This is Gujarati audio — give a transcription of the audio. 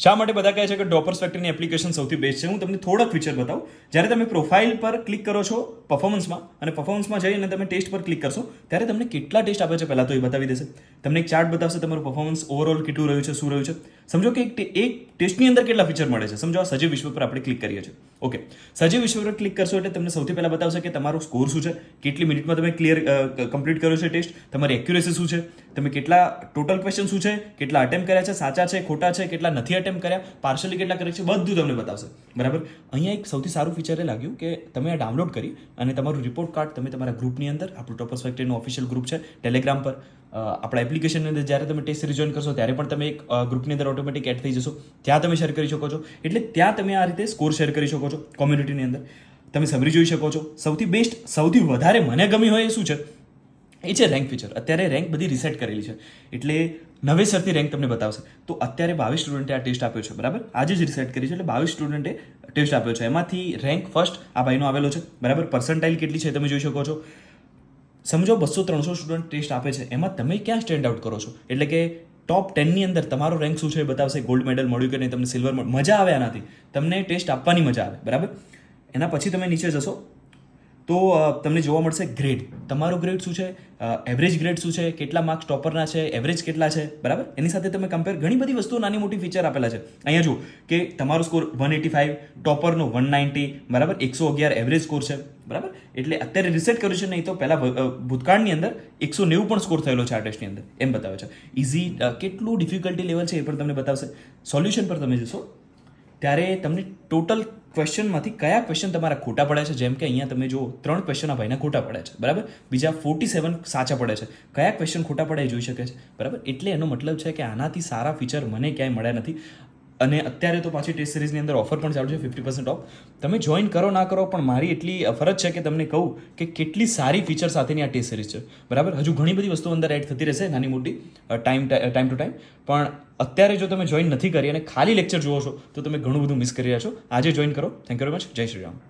શા માટે બધા કહે છે કે ડ્રોપર્સ ફેક્ટરીની એપ્લિકેશન સૌથી બેસ્ટ છે? હું તમને થોડાક ફીચર બતાવું. જ્યારે તમે પ્રોફાઇલ પર ક્લિક કરો છો પરફોર્મન્સમાં, અને પરફોર્મન્સમાં જઈને તમે ટેસ્ટ પર ક્લિક કરશો ત્યારે તમને કેટલા ટેસ્ટ આપે છે પહેલાં તો એ બતાવી દેશે. તમને એક ચાર્ટ બતાવશે તમારું પરફોર્મન્સ ઓવરઓલ કેટલું રહ્યું છે, શું રહ્યું છે. સમજો કે એક ટેસ્ટની અંદર કેટલા ફીચર મળે છે. સમજો આ સજીવ વિશ્વ પર આપણે ક્લિક કરીએ છીએ. ઓકે, સજીવ વિશ્વ પર ક્લિક કરશો એટલે તમને સૌથી પહેલાં બતાવશે કે તમારો સ્કોર શું છે, કેટલી મિનિટમાં તમે કમ્પ્લીટ કર્યો છે ટેસ્ટ, તમારી એક્યુરેસી શું છે, તમે કેટલા ટોટલ ક્વેશ્ચન શું છે, કેટલા અટેમ્પ કર્યા છે, સાચા છે, ખોટા છે, કેટલા નથી અટેમ્પ કર્યા, પાર્શલી કેટલા કરે છે, બધું તમને બતાવશે. બરાબર. અહીંયા એક સૌથી સારું ફીચર એ લાગ્યું કે તમે આ ડાઉનલોડ કરી અને તમારું રિપોર્ટ કાર્ડ તમે તમારા ગ્રુપની અંદર, આપણું ટોપર્સ ફેક્ટરીનું ઓફિશિયલ ગ્રુપ છે ટેલિગ્રામ પર, આપણા એપ્લિકેશનની અંદર જ્યારે તમે ટેસ્ટ સિરીઝ જોઈન કરશો ત્યારે પણ તમે એક ગ્રુપની અંદર ઓટોમેટિક એડ થઈ જશો, ત્યાં તમે શેર કરી શકો છો. એટલે ત્યાં તમે આ રીતે સ્કોર શેર કરી શકો છો કોમ્યુનિટીની અંદર. તમે સમરી જોઈ શકો છો. સૌથી બેસ્ટ, સૌથી વધારે મને ગમી હોય એ શું છે, એ છે રેન્ક ફીચર. અત્યારે રેન્ક બધી રિસેટ કરેલી છે એટલે નવેસરથી રેન્ક તમને બતાવશે. તો અત્યારે 22 સ્ટુડન્ટે આ ટેસ્ટ આપ્યો છે. બરાબર, આજે જ રિસેટ કરી છે એટલે 22 સ્ટુડન્ટે ટેસ્ટ આપ્યો છે. એમાંથી રેન્ક ફર્સ્ટ આ ભાઈનો આવેલો છે. બરાબર, પર્સન્ટાઇલ કેટલી છે તમે જોઈ શકો છો. સમજો 200-300 સ્ટુડન્ટ ટેસ્ટ આપે છે, એમાં તમે ક્યાં સ્ટેન્ડ આઉટ કરો છો, એટલે કે ટોપ 10ની અંદર તમારો રેન્ક શું છે એ બતાવશે. ગોલ્ડ મેડલ મળ્યું કે નહીં, તમને સિલ્વર મજા આવે આનાથી, તમને ટેસ્ટ આપવાની મજા આવે. બરાબર. એના પછી તમે નીચે જશો તો તમને જોવા મળશે ગ્રેડ. તમારો ગ્રેડ શું છે, એવરેજ ગ્રેડ શું છે, કેટલા માર્ક્સ ટોપરના છે, એવરેજ કેટલા છે. બરાબર. એની સાથે તમે કમ્પેર, ઘણી બધી વસ્તુઓ નાની મોટી ફીચર આપેલા છે. અહીંયા જુઓ કે તમારો સ્કોર 185, ટોપરનો 190, બરાબર, 111 એવરેજ સ્કોર છે. બરાબર. એટલે અત્યારે રિસેટ કર્યું છે, નહીં તો પહેલાં ભૂતકાળની અંદર 190 પણ સ્કોર થયેલો છે આ ટેસ્ટની અંદર, એમ બતાવે છે. ઇઝી, કેટલું ડિફિકલ્ટી લેવલ છે એ પણ તમને બતાવશે. સોલ્યુશન પર તમે જશો ત્યારે તમને ટોટલ ક્વેશ્ચનમાંથી કયા ક્વેશ્ચન તમારા ખોટા પડ્યા છે, જેમ કે અહીંયા તમે જો 3 ક્વેશ્ચન આ ભાઈના ખોટા પડ્યા છે. બરાબર. બીજા 47 સાચા પડે છે. કયા ક્વેશ્ચન ખોટા પડે એ જોઈ શકે છે. બરાબર. એટલે એનો મતલબ છે કે આનાથી સારા ફીચર મને ક્યાંય મળ્યા નથી. અને અત્યારે તો પાછી ટેસ્ટ સિરીઝની અંદર ઓફર પણ ચાલુ છે 50% ઓફ. તમે જોઈન કરો ના કરો, પણ મારી એટલી ફરજ છે કે તમને કહું કે કેટલી સારી ફીચર સાથેની આ ટેસ્ટ સિરીઝ છે. બરાબર. હજુ ઘણી બધી વસ્તુઓ અંદર એડ થતી રહેશે, નાની મોટી, ટાઈમ ટુ ટાઈમ. પણ અત્યારે જો તમે જોઈન નથી કરી અને ખાલી લેક્ચર જુઓ છો તો તમે ઘણું બધું મિસ કરી રહ્યા છો. આજે જોઈન કરો. Thank you very much. જય શ્રી રામ.